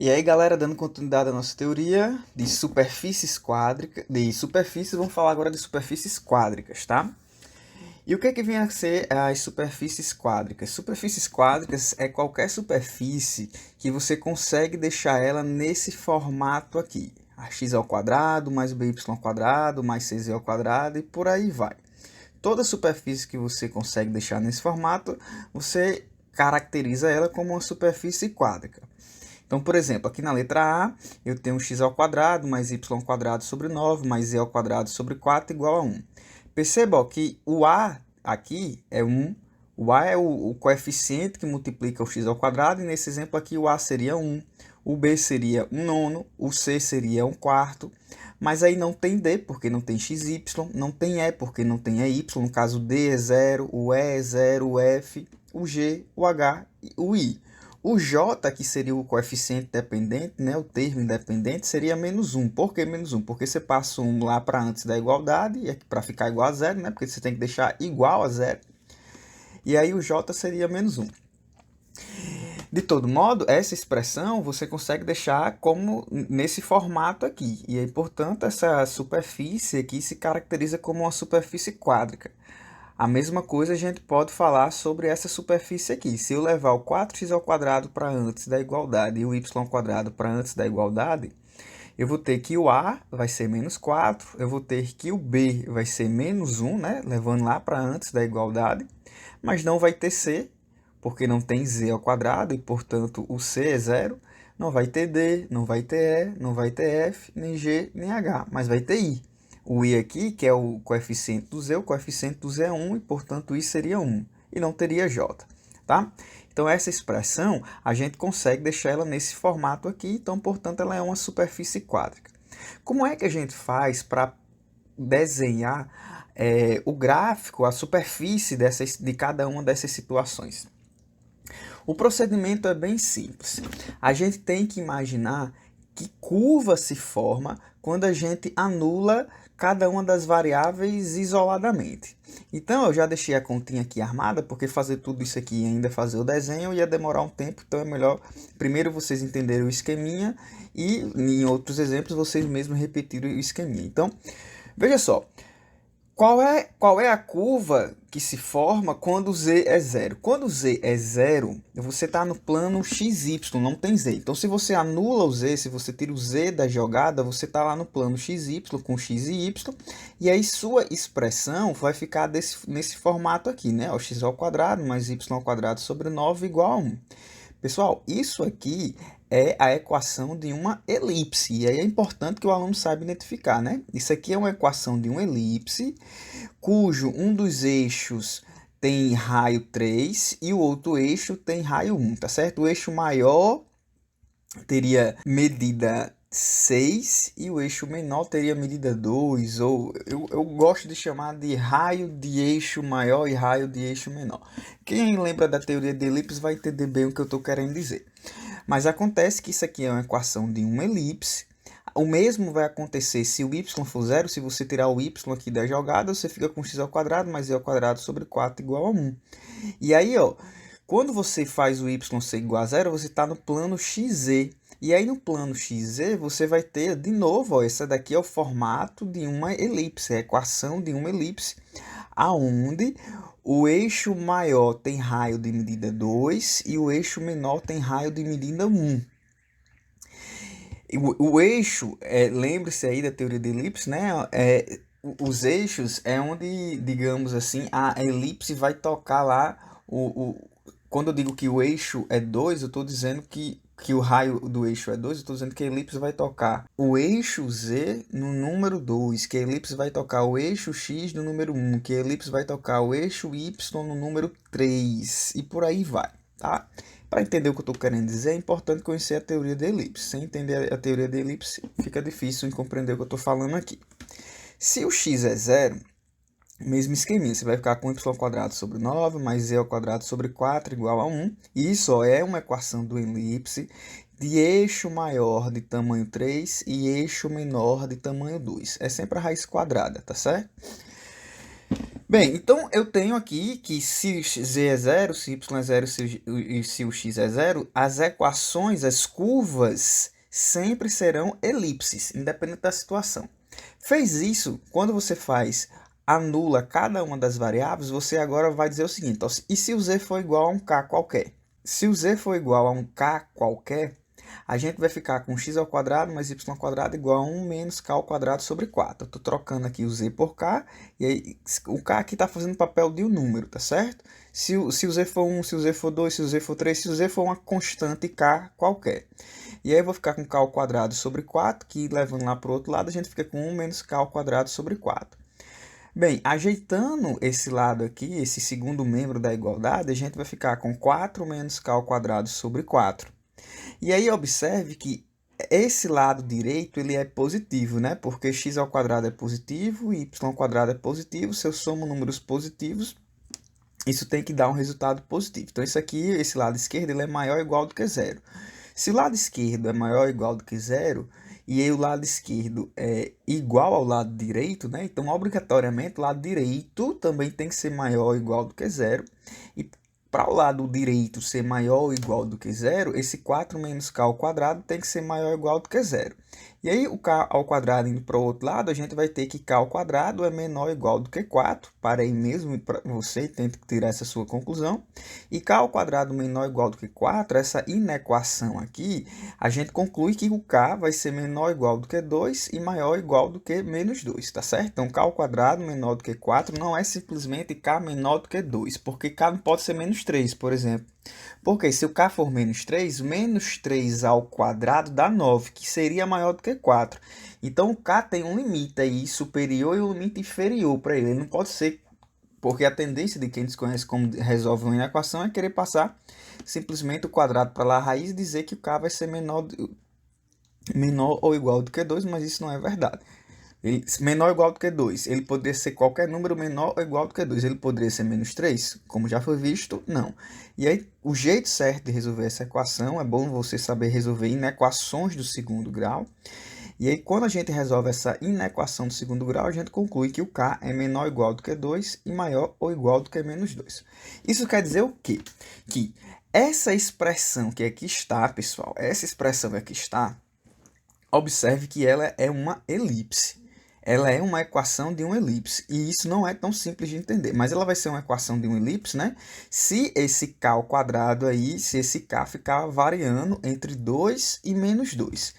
E aí, galera, dando continuidade à nossa teoria de superfícies quádricas, vamos falar agora de superfícies quádricas, tá? E o que é que vem a ser as superfícies quádricas? Superfícies quádricas é qualquer superfície que você consegue deixar ela nesse formato aqui. Ax ao quadrado, mais by ao quadrado, mais cz ao quadrado e por aí vai. Toda superfície que você consegue deixar nesse formato, você caracteriza ela como uma superfície quádrica. Então, por exemplo, aqui na letra A, eu tenho x ao quadrado mais y ao quadrado sobre 9 mais z ao quadrado sobre 4 igual a 1. Perceba que o A aqui é 1, o A é o coeficiente que multiplica o x ao quadrado, e nesse exemplo aqui o A seria 1, o B seria 1 nono, o C seria 1 quarto, mas aí não tem D, porque não tem xy, não tem E, porque não tem EY, no caso o D é 0, o E é 0, o F, o G, o H e o I. O J, que seria o coeficiente dependente, né, o termo independente, seria menos 1. Por que menos 1? Porque você passa 1 lá para antes da igualdade, e aqui para ficar igual a zero, né, porque você tem que deixar igual a zero. E aí o J seria menos 1. De todo modo, essa expressão você consegue deixar como nesse formato aqui. E aí, portanto, essa superfície aqui se caracteriza como uma superfície quádrica. A mesma coisa a gente pode falar sobre essa superfície aqui. Se eu levar o 4x ao quadrado para antes da igualdade e o y ao quadrado para antes da igualdade, eu vou ter que o A vai ser menos 4, eu vou ter que o B vai ser menos 1, né? Levando lá para antes da igualdade, mas não vai ter C, porque não tem z ao quadrado e, portanto, o C é zero. Não vai ter D, não vai ter E, não vai ter F, nem G, nem H, mas vai ter I. O I aqui, que é o coeficiente do Z, o coeficiente do Z é 1 e, portanto, I seria 1. E não teria J, tá? Então, essa expressão, a gente consegue deixar ela nesse formato aqui, então, portanto, ela é uma superfície quádrica. Como é que a gente faz para desenhar o gráfico, a superfície de cada uma dessas situações? O procedimento é bem simples. A gente tem que imaginar que curva se forma quando a gente anula cada uma das variáveis isoladamente. Então, eu já deixei a continha aqui armada, porque fazer tudo isso aqui e ainda fazer o desenho ia demorar um tempo, então é melhor primeiro vocês entenderem o esqueminha e, em outros exemplos, vocês mesmos repetirem o esqueminha. Então, veja só, qual é a curva que se forma quando z é zero? Quando z é zero, você está no plano xy, não tem z. Então, se você anula o z, se você tira o z da jogada, você está lá no plano xy, com x e y, e aí sua expressão vai ficar nesse formato aqui, né? O x ao quadrado mais y ao quadrado sobre 9 igual a 1. Pessoal, isso aqui é a equação de uma elipse, e aí é importante que o aluno saiba identificar, né? Isso aqui é uma equação de uma elipse, cujo um dos eixos tem raio 3 e o outro eixo tem raio 1, tá certo? O eixo maior teria medida 6 e o eixo menor teria medida 2, ou eu gosto de chamar de raio de eixo maior e raio de eixo menor. Quem lembra da teoria de elipse vai entender bem o que eu estou querendo dizer. Mas acontece que isso aqui é uma equação de uma elipse. O mesmo vai acontecer se o y for zero. Se você tirar o y aqui da jogada, você fica com x ao quadrado mais z ao quadrado sobre 4 igual a 1. E aí, ó, quando você faz o y ser igual a zero, você está no plano xz. E aí, no plano xz, você vai ter, de novo, ó, essa daqui é o formato de uma elipse, a equação de uma elipse, aonde o eixo maior tem raio de medida 2 e o eixo menor tem raio de medida 1. O eixo, lembre-se aí da teoria de elipse, né? Os eixos é onde, digamos assim, a elipse vai tocar lá. Quando eu digo que o eixo é 2, eu estou dizendo que o raio do eixo é 2, eu estou dizendo que a elipse vai tocar o eixo Z no número 2, que a elipse vai tocar o eixo X no número 1, que a elipse vai tocar o eixo Y no número 3, e por aí vai, tá? Para entender o que eu estou querendo dizer, é importante conhecer a teoria da elipse. Sem entender a teoria da elipse, fica difícil de compreender o que eu estou falando aqui. Se o x é zero, mesmo esqueminha, você vai ficar com y ao quadrado sobre 9 mais z ao quadrado sobre 4 igual a 1. E isso é uma equação do elipse de eixo maior de tamanho 3 e eixo menor de tamanho 2. É sempre a raiz quadrada, tá certo? Bem, então eu tenho aqui que se z é zero, se y é zero e se o x é zero, as equações, as curvas, sempre serão elipses, independente da situação. Fez isso, quando você anula cada uma das variáveis, você agora vai dizer o seguinte, ó, e se o z for igual a um k qualquer? Se o z for igual a um k qualquer, a gente vai ficar com x ao quadrado mais y ao quadrado igual a 1 menos k ao quadrado sobre 4. Eu estou trocando aqui o z por k, e aí o k aqui está fazendo papel de um número, tá certo? Se o z for 1, se o z for 2, se o z for 3, se o z for uma constante k qualquer. E aí eu vou ficar com k ao quadrado sobre 4, que levando lá para o outro lado, a gente fica com 1 menos k ao quadrado sobre 4. Bem, ajeitando esse lado aqui, esse segundo membro da igualdade, a gente vai ficar com 4 menos k ao quadrado sobre 4. E aí observe que esse lado direito ele é positivo, né? Porque x ao quadrado é positivo e y ao quadrado é positivo. Se eu somo números positivos, isso tem que dar um resultado positivo. Então, isso aqui, esse lado esquerdo, ele é maior ou igual do que zero. Se o lado esquerdo é maior ou igual do que zero, e aí o lado esquerdo é igual ao lado direito, né? Então, obrigatoriamente, o lado direito também tem que ser maior ou igual do que zero. E para o lado direito ser maior ou igual do que zero, esse 4 menos k ao quadrado tem que ser maior ou igual do que zero. E aí, o k ao quadrado indo para o outro lado, a gente vai ter que k ao quadrado é menor ou igual do que 4. Para aí mesmo, para você tenta tirar essa sua conclusão. E k ao quadrado menor ou igual do que 4, essa inequação aqui, a gente conclui que o k vai ser menor ou igual do que 2 e maior ou igual do que menos 2, tá certo? Então, k ao quadrado menor do que 4 não é simplesmente k menor do que 2, porque k não pode ser menos 3, por exemplo. Porque se o k for menos 3, menos 3 ao quadrado dá 9, que seria maior do que 4. Então, o k tem um limite aí superior e um limite inferior para ele. Ele não pode ser, porque a tendência de quem desconhece como resolve uma equação é querer passar simplesmente o quadrado para lá a raiz e dizer que o k vai ser menor ou igual do que 2, mas isso não é verdade. Menor ou igual do que 2. Ele poderia ser qualquer número menor ou igual do que 2. Ele poderia ser menos 3, como já foi visto? Não. E aí, o jeito certo de resolver essa equação, é bom você saber resolver inequações do segundo grau. E aí, quando a gente resolve essa inequação do segundo grau, a gente conclui que o k é menor ou igual do que 2 e maior ou igual do que menos 2. Isso quer dizer o quê? Que essa expressão que aqui está, pessoal, essa expressão que aqui está, observe que ela é uma elipse. Ela é uma equação de uma elipse, e isso não é tão simples de entender, mas ela vai ser uma equação de uma elipse, né? Se esse k ao quadrado aí, se esse k ficar variando entre 2 e menos 2.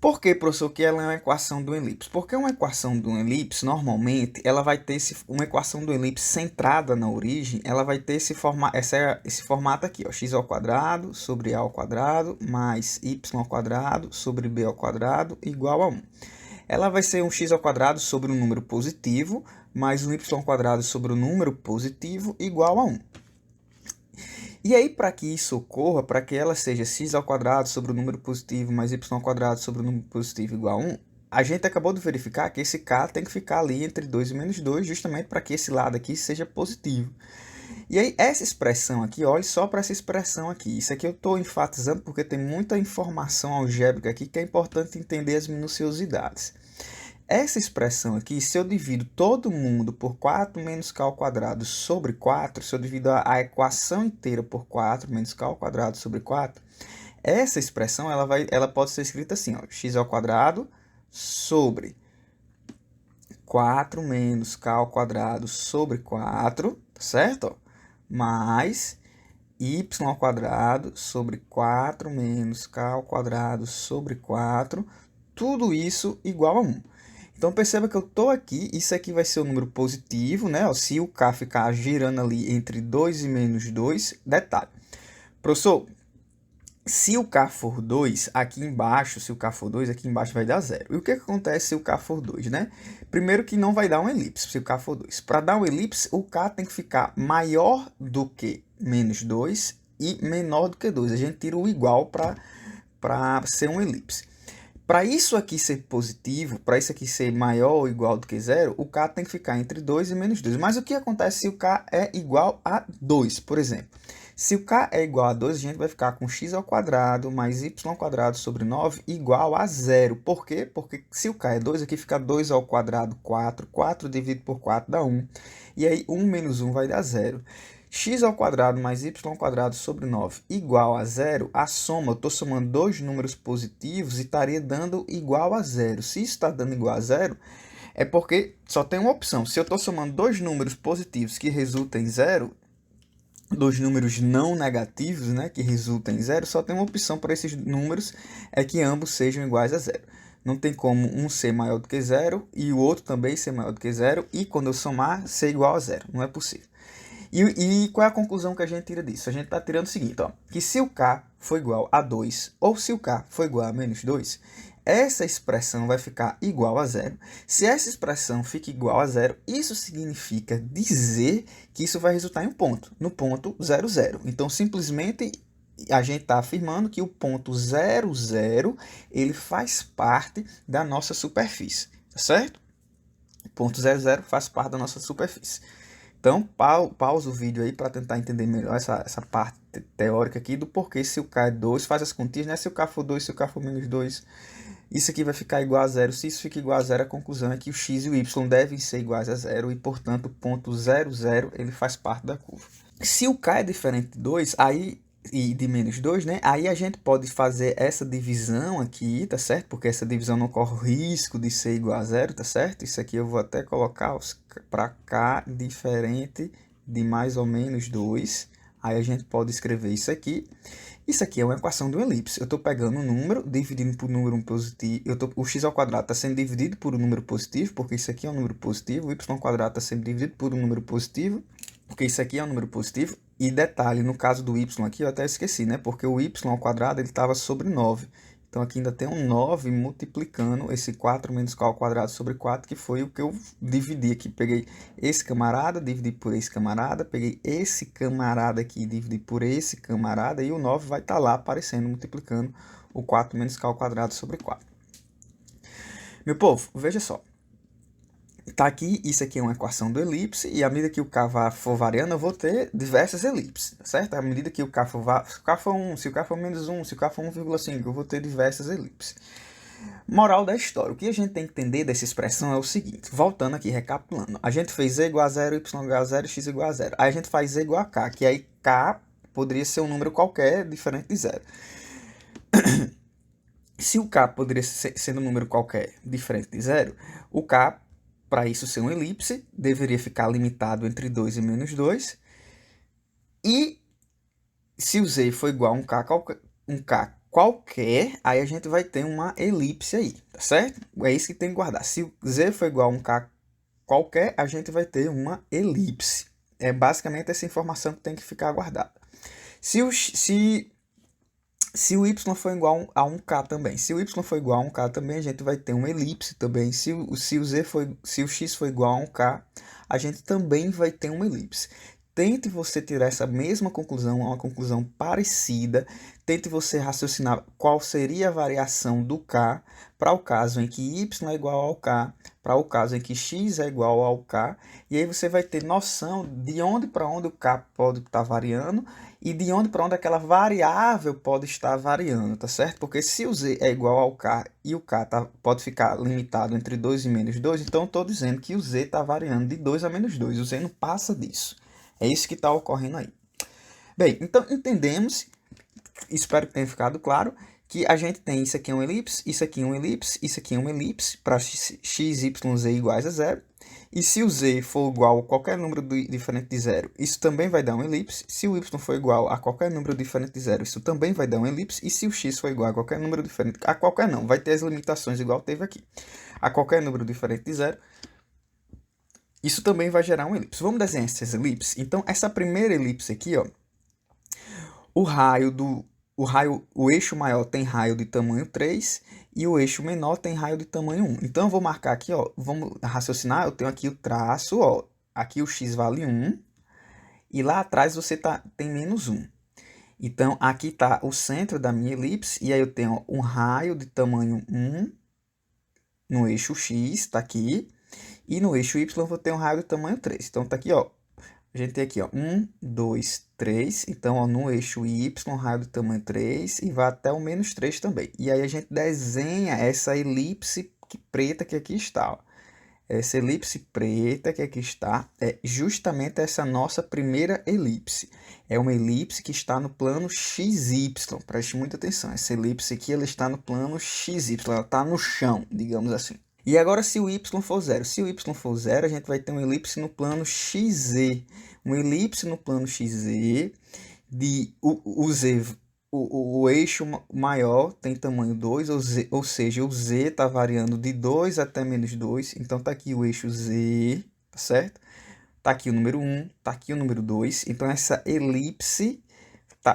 Por que, professor, que ela é uma equação de uma elipse? Porque uma equação de uma elipse, normalmente, ela vai ter uma equação de uma elipse centrada na origem, ela vai ter esse formato aqui, ó, x ao quadrado sobre a ao quadrado mais y ao quadrado sobre b ao quadrado igual a 1. Ela vai ser um x ao quadrado sobre um número positivo mais um y ao quadrado sobre um número positivo igual a 1. E aí, para que isso ocorra, para que ela seja x ao quadrado sobre o número positivo mais y ao quadrado sobre o número positivo igual a 1, a gente acabou de verificar que esse k tem que ficar ali entre 2 e menos 2, justamente para que esse lado aqui seja positivo. E aí, essa expressão aqui, olhe só para essa expressão aqui. Isso aqui eu estou enfatizando porque tem muita informação algébrica aqui que é importante entender as minuciosidades. Essa expressão aqui, se eu divido todo mundo por 4 menos k ao quadrado sobre 4, se eu divido a equação inteira por 4 menos k ao quadrado sobre 4, essa expressão ela pode ser escrita assim, ó, x ao quadrado sobre 4 menos k ao quadrado sobre 4, tá certo? Ó, mais y ao quadrado sobre 4 menos k ao quadrado sobre 4, tudo isso igual a 1. Então, perceba que eu estou aqui, isso aqui vai ser o número positivo, né? Se o k ficar girando ali entre 2 e menos 2, detalhe. Professor, se o k for 2, aqui embaixo, se o k for 2, aqui embaixo vai dar 0. E o que acontece se o k for 2, né? Primeiro que não vai dar uma elipse, se o k for 2. Para dar uma elipse, o k tem que ficar maior do que menos 2 e menor do que 2. A gente tira o igual para ser uma elipse. Para isso aqui ser positivo, para isso aqui ser maior ou igual do que 0, o k tem que ficar entre 2 e menos 2. Mas o que acontece se o k é igual a 2, por exemplo? Se o k é igual a 2, a gente vai ficar com x ao quadrado mais y ao quadrado sobre 9 igual a zero. Por quê? Porque se o k é 2, aqui fica 2 ao quadrado, 4. 4 dividido por 4 dá 1. E aí 1 menos 1 vai dar zero. X ao quadrado mais y ao quadrado sobre 9 igual a zero. A soma, eu estou somando dois números positivos e estaria dando igual a zero. Se isso está dando igual a zero, é porque só tem uma opção. Se eu estou somando dois números positivos que resultam em zero, dos números não negativos, né, que resultam em zero, só tem uma opção para esses números, é que ambos sejam iguais a zero. Não tem como um ser maior do que zero e o outro também ser maior do que zero, e quando eu somar, ser igual a zero. Não é possível. E qual é a conclusão que a gente tira disso? A gente está tirando o seguinte, ó, que se o k for igual a 2, ou se o k for igual a menos 2, essa expressão vai ficar igual a zero. Se essa expressão fica igual a zero, isso significa dizer que isso vai resultar em um ponto, no ponto 0, 0. Então, simplesmente, a gente está afirmando que o ponto 0, 0, ele faz parte da nossa superfície, tá certo? O ponto 0, 0 faz parte da nossa superfície. Então, pausa o vídeo aí para tentar entender melhor essa parte teórica aqui do porquê se o k é 2, faz as continhas, né? Se o k for 2, se o k for menos 2, isso aqui vai ficar igual a zero. Se isso fica igual a zero, a conclusão é que o x e o y devem ser iguais a zero e, portanto, o ponto 0, 0, ele faz parte da curva. Se o k é diferente de 2, aí, e de menos 2, né? Aí a gente pode fazer essa divisão aqui, tá certo? Porque essa divisão não corre o risco de ser igual a zero, tá certo? Isso aqui eu vou até colocar para k diferente de mais ou menos 2. Aí a gente pode escrever isso aqui. Isso aqui é uma equação de uma elipse. Eu estou pegando um número, dividindo por um número positivo. O x ao quadrado está sendo dividido por um número positivo, porque isso aqui é um número positivo. O y ao quadrado está sendo dividido por um número positivo, porque isso aqui é um número positivo. E detalhe, no caso do y aqui, eu até esqueci, né? Porque o y ao quadrado ele estava sobre 9. Então, aqui ainda tem um 9 multiplicando esse 4 menos k ao quadrado sobre 4, que foi o que eu dividi aqui. Peguei esse camarada, dividi por esse camarada, peguei esse camarada aqui, dividi por esse camarada, e o 9 vai estar lá aparecendo, multiplicando o 4 menos k ao quadrado sobre 4. Meu povo, veja só. Tá aqui, isso aqui é uma equação do elipse, e à medida que o k for variando, eu vou ter diversas elipses, certo? À medida que o k for, se o k for 1, se o k for menos 1, se o k for 1,5, eu vou ter diversas elipses. Moral da história, o que a gente tem que entender dessa expressão é o seguinte, voltando aqui, recapitulando. A gente fez z igual a 0, y igual a 0, x igual a 0. Aí a gente faz z igual a k, que aí k poderia ser um número qualquer diferente de 0. Se o k poderia ser um número qualquer diferente de 0, o k, para isso ser uma elipse, deveria ficar limitado entre 2 e menos 2. E se o z for igual a um k qualquer, aí a gente vai ter uma elipse aí, tá certo? É isso que tem que guardar. Se o z for igual a um k qualquer, a gente vai ter uma elipse. É basicamente essa informação que tem que ficar guardada. Se o y for igual a 1k também, se o y for igual a 1k também, a gente vai ter uma elipse também. Se o x for igual a 1k, a gente também vai ter uma elipse. Tente você tirar essa mesma conclusão, uma conclusão parecida. Tente você raciocinar qual seria a variação do k para o caso em que y é igual ao k, para o caso em que x é igual ao k. E aí você vai ter noção de onde para onde o k pode estar variando e de onde para onde aquela variável pode estar variando, tá certo? Porque se o z é igual ao k e o k pode ficar limitado entre 2 e menos 2, então estou dizendo que o z está variando de 2 a menos 2. O z não passa disso. É isso que está ocorrendo aí. Bem, então entendemos, espero que tenha ficado claro, que a gente tem isso aqui é uma elipse, isso aqui é uma elipse, isso aqui é uma elipse, para x, y, z iguais a 0. E se o z for igual a qualquer número diferente de 0, isso também vai dar uma elipse. Se o y for igual a qualquer número diferente de 0, isso também vai dar uma elipse. E se o x for igual a qualquer número diferente... A qualquer não, vai ter as limitações igual teve aqui. A qualquer número diferente de 0, isso também vai gerar uma elipse. Vamos desenhar essas elipses? Então, essa primeira elipse aqui, ó, o eixo maior tem raio de tamanho 3 e o eixo menor tem raio de tamanho 1. Então, eu vou marcar aqui, ó, vamos raciocinar, eu tenho aqui o traço, ó, aqui o x vale 1 e lá atrás você tem menos 1. Então, aqui está o centro da minha elipse e aí eu tenho um raio de tamanho 1 no eixo x, está aqui. E no eixo y eu vou ter um raio de tamanho 3. Então, tá aqui, ó. a gente tem aqui, ó, 1, 2, 3. Então, ó, no eixo Y, raio do tamanho 3, e vai até o menos 3 também. E aí a gente desenha essa elipse preta que aqui está, ó. Essa elipse preta que aqui está é justamente essa nossa primeira elipse. É uma elipse que está no plano XY. Preste muita atenção. Essa elipse aqui ela está no plano XY. Ela está no chão, digamos assim. E agora, se o y for zero? Se o y for zero, a gente vai ter uma elipse no plano XZ. Uma elipse no plano XZ de o Z. O eixo maior tem tamanho 2, ou seja, o Z está variando de 2 até menos 2. Então, está aqui o eixo Z, tá certo? Está aqui o número 1, está aqui o número 2. Então, essa elipse,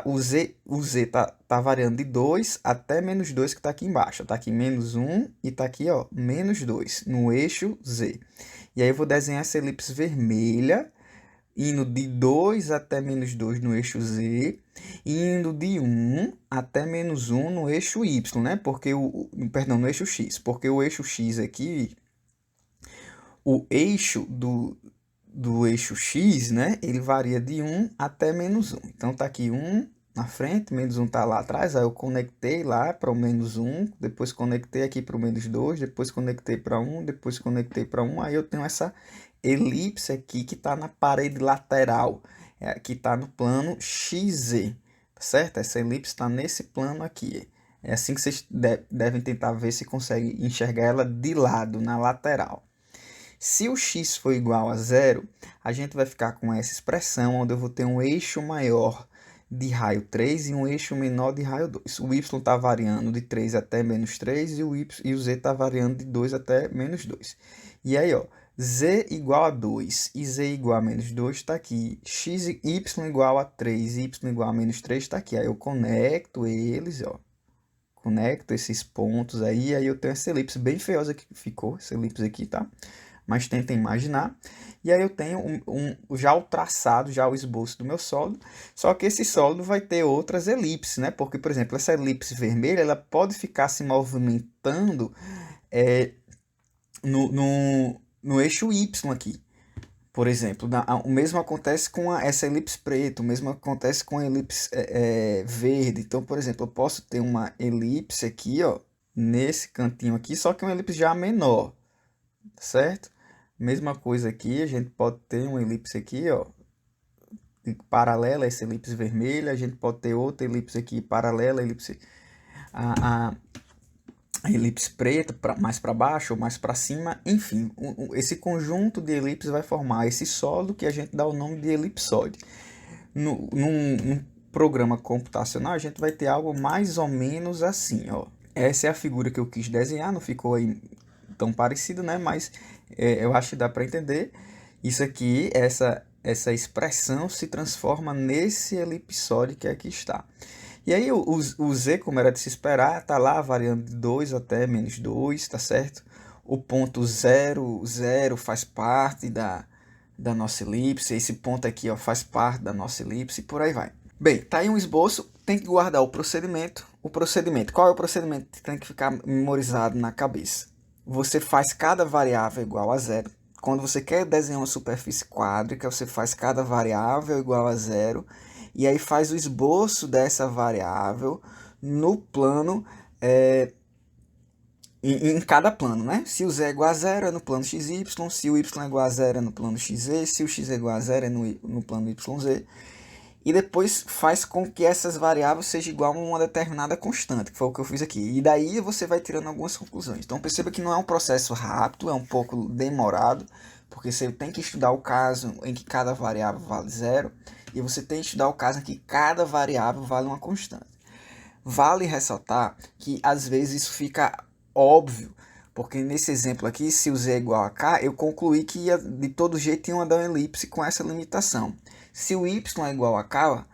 o Z tá variando de 2 até menos 2, que está aqui embaixo. Está aqui menos 1 e está aqui, ó, menos 2, no eixo Z. E aí, eu vou desenhar essa elipse vermelha, indo de 2 até menos 2 no eixo Z, e indo de 1 até menos 1 no eixo Y, né? Porque perdão, no eixo X, porque o eixo X aqui, o eixo do eixo X, né? Ele varia de 1 até menos 1. Então, tá aqui 1 na frente, menos 1 tá lá atrás, aí eu conectei lá para o menos 1, depois conectei aqui para o menos 2, depois conectei para 1, depois conectei para 1, aí eu tenho essa elipse aqui que está na parede lateral, que está no plano XZ, tá certo? Essa elipse está nesse plano aqui. É assim que vocês devem tentar ver se conseguem enxergar ela de lado, na lateral. Se o x for igual a zero, a gente vai ficar com essa expressão, onde eu vou ter um eixo maior de raio 3 e um eixo menor de raio 2. O y está variando de 3 até menos 3 e o z está variando de 2 até menos 2. E aí, ó, z igual a 2 e z igual a menos 2 está aqui. Y igual a 3 e y igual a menos 3 está aqui. Aí eu conecto eles, ó. Conecto esses pontos aí eu tenho essa elipse bem feiosa que ficou, essa elipse aqui, tá? Mas tenta imaginar. E aí eu tenho já o traçado, já o esboço do meu sólido. Só que esse sólido vai ter outras elipses, né? Porque, por exemplo, essa elipse vermelha, ela pode ficar se movimentando no eixo Y aqui. Por exemplo, o mesmo acontece com essa elipse preta, o mesmo acontece com a elipse verde. Então, por exemplo, eu posso ter uma elipse aqui, ó, nesse cantinho aqui, só que uma elipse já menor, certo? Mesma coisa aqui, a gente pode ter uma elipse aqui, ó, paralela a essa elipse vermelha, a gente pode ter outra elipse aqui paralela à elipse a elipse preta, mais para baixo ou mais para cima, enfim, esse conjunto de elipses vai formar esse sólido que a gente dá o nome de elipsoide. Num programa computacional, a gente vai ter algo mais ou menos assim, ó. Essa é a figura que eu quis desenhar, não ficou aí tão parecido, né? Mas eu acho que dá para entender. Isso aqui, essa expressão se transforma nesse elipsoide que aqui está. E aí o z, como era de se esperar, está lá variando de 2 até menos 2, tá certo? O ponto 0, 0 faz parte da nossa elipse, esse ponto aqui, ó, faz parte da nossa elipse e por aí vai. Bem, tá aí um esboço, tem que guardar o procedimento. Qual é o procedimento que tem que ficar memorizado na cabeça? Você faz cada variável igual a zero. Quando você quer desenhar uma superfície quádrica, você faz cada variável igual a zero. E aí faz o esboço dessa variável no plano, em cada plano, né? Se o z é igual a zero é no plano xy, se o y é igual a zero é no plano xz, se o x é igual a zero é no plano yz. E depois faz com que essas variáveis sejam igual a uma determinada constante, que foi o que eu fiz aqui. E daí você vai tirando algumas conclusões. Então perceba que não é um processo rápido, é um pouco demorado, porque você tem que estudar o caso em que cada variável vale zero, e você tem que estudar o caso em que cada variável vale uma constante. Vale ressaltar que às vezes isso fica óbvio, porque nesse exemplo aqui, se o z é igual a k, eu concluí que de todo jeito ia dar uma elipse com essa limitação. Se o y é igual a k,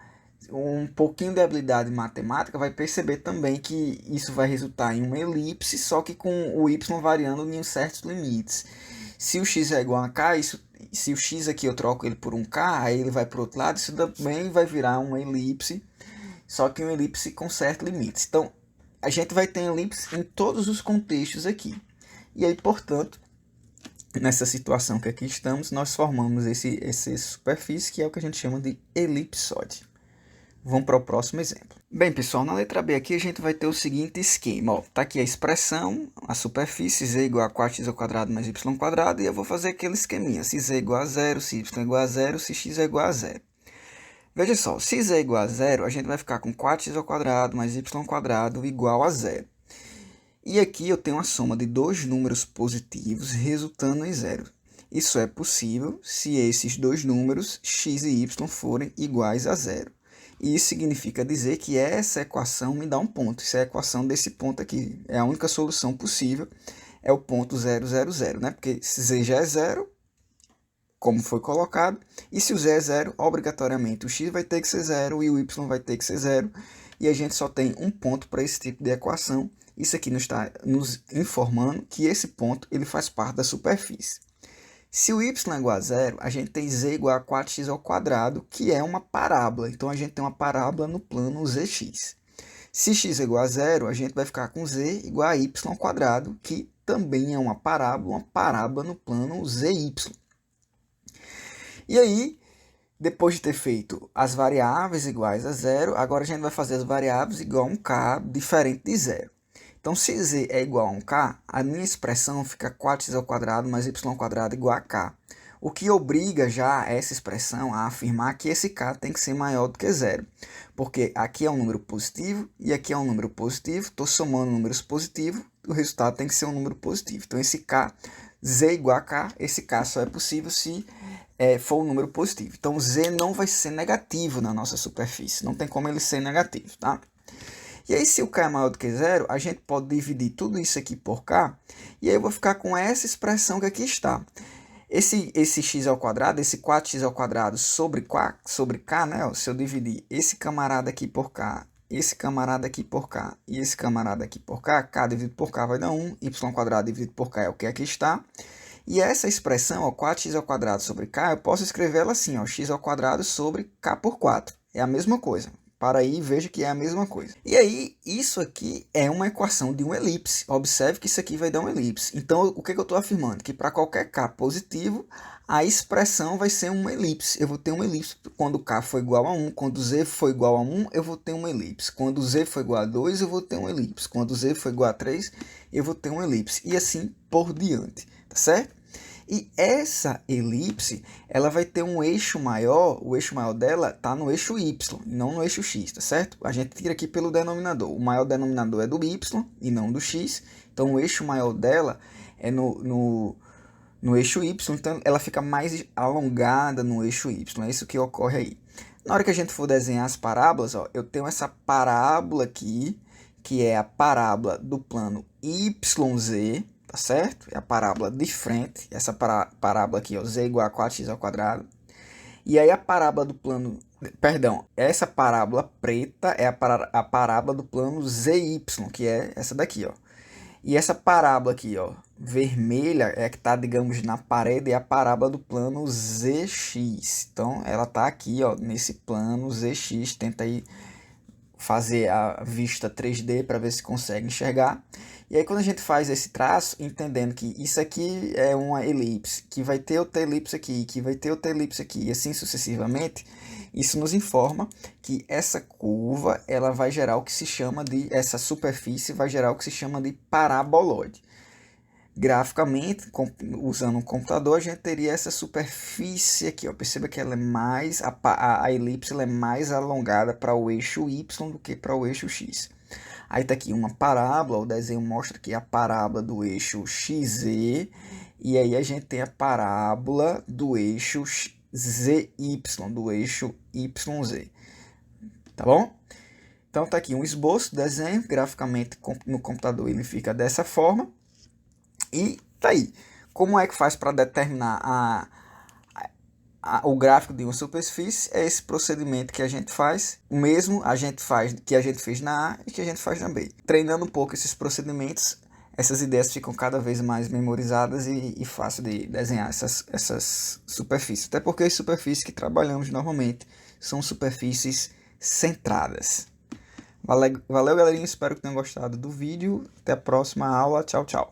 um pouquinho de habilidade matemática vai perceber também que isso vai resultar em uma elipse, só que com o y variando em certos limites. Se o x é igual a k, se o x aqui eu troco ele por um k, aí ele vai para o outro lado, isso também vai virar uma elipse, só que uma elipse com certos limites. Então, a gente vai ter elipse em todos os contextos aqui. E aí, portanto, nessa situação que aqui estamos, nós formamos essa superfície, que é o que a gente chama de elipsoide. Vamos para o próximo exemplo. Bem, pessoal, na letra B aqui a gente vai ter o seguinte esquema. Ó, tá aqui a expressão, a superfície, z igual a 4x² mais y², e eu vou fazer aquele esqueminha. Se z é igual a 0, se y é igual a 0, se x é igual a 0. Veja só, se z é igual a 0, a gente vai ficar com 4x² mais y² igual a 0. E aqui eu tenho uma soma de dois números positivos resultando em 0. Isso é possível se esses dois números, x e y, forem iguais a 0. E isso significa dizer que essa equação me dá um ponto. Isso é a equação desse ponto aqui. É a única solução possível, é o ponto 0, 0, 0, né? Porque se z já é 0, como foi colocado, e se o z é 0, obrigatoriamente o x vai ter que ser 0 e o y vai ter que ser 0. E a gente só tem um ponto para esse tipo de equação. Isso aqui nos está nos informando que esse ponto ele faz parte da superfície. Se o y é igual a 0, a gente tem z igual a 4x², que é uma parábola. Então, a gente tem uma parábola no plano zx. Se x é igual a 0, a gente vai ficar com z igual a y², que também é uma parábola no plano zy. E aí, depois de ter feito as variáveis iguais a 0, agora a gente vai fazer as variáveis igual a 1k diferente de 0. Então, se z é igual a 1k, a minha expressão fica 4x² mais y² igual a k. O que obriga já essa expressão a afirmar que esse k tem que ser maior do que 0. Porque aqui é um número positivo e aqui é um número positivo. Estou somando números positivos, o resultado tem que ser um número positivo. Então, esse k, z igual a k, esse k só é possível se for um número positivo. Então, z não vai ser negativo na nossa superfície. Não tem como ele ser negativo, tá? E aí, se o k é maior do que 0, a gente pode dividir tudo isso aqui por k, e aí eu vou ficar com essa expressão que aqui está. Esse x², esse 4x² sobre k, né? Ó, se eu dividir esse camarada aqui por k, esse camarada aqui por k e esse camarada aqui por k dividido por k vai dar 1, y² dividido por k é o que aqui está. E essa expressão, ó, 4x² sobre k, eu posso escrever ela assim, ó, x² sobre k por 4. É a mesma coisa. Para aí, veja que é a mesma coisa. E aí, isso aqui é uma equação de uma elipse. Observe que isso aqui vai dar uma elipse. Então, o que eu estou afirmando? Que para qualquer k positivo, a expressão vai ser uma elipse. Eu vou ter uma elipse quando k for igual a 1. Quando z for igual a 1, eu vou ter uma elipse. Quando z for igual a 2, eu vou ter uma elipse. Quando z for igual a 3, eu vou ter uma elipse. E assim por diante. Tá certo? E essa elipse, ela vai ter um eixo maior, o eixo maior dela está no eixo y, não no eixo x, tá certo? A gente tira aqui pelo denominador. O maior denominador é do y e não do x. Então, o eixo maior dela é no eixo y, então ela fica mais alongada no eixo y. É isso que ocorre aí. Na hora que a gente for desenhar as parábolas, ó, eu tenho essa parábola aqui, que é a parábola do plano YZ, tá certo? É a parábola de frente, essa parábola aqui, ó, z igual a 4x². E aí a parábola do plano, perdão, essa parábola preta é a parábola do plano ZY, que é essa daqui, ó. E essa parábola aqui, ó, vermelha, é a que está, digamos, na parede, é a parábola do plano ZX. Então, ela está aqui, ó, nesse plano ZX. Tenta aí fazer a vista 3D para ver se consegue enxergar. E aí, quando a gente faz esse traço, entendendo que isso aqui é uma elipse, que vai ter outra elipse aqui, que vai ter outra elipse aqui, e assim sucessivamente, isso nos informa que essa curva, ela vai gerar o que se chama de, essa superfície vai gerar o que se chama de paraboloide. Graficamente, usando um computador, a gente teria essa superfície aqui, ó. Perceba que ela é mais, a elipse ela é mais alongada para o eixo Y do que para o eixo X. Aí está aqui uma parábola, o desenho mostra aqui a parábola do eixo XZ, e aí a gente tem a parábola do eixo ZY, do eixo YZ. Tá bom? Então está aqui um esboço, desenho, graficamente no computador ele fica dessa forma. E tá aí. Como é que faz para determinar o gráfico de uma superfície? É esse procedimento que a gente faz, o mesmo que a gente fez na A e que a gente faz na B. Treinando um pouco esses procedimentos, essas ideias ficam cada vez mais memorizadas e fácil de desenhar essas superfícies. Até porque as superfícies que trabalhamos normalmente são superfícies centradas. Valeu, galerinha. Espero que tenham gostado do vídeo. Até a próxima aula. Tchau, tchau.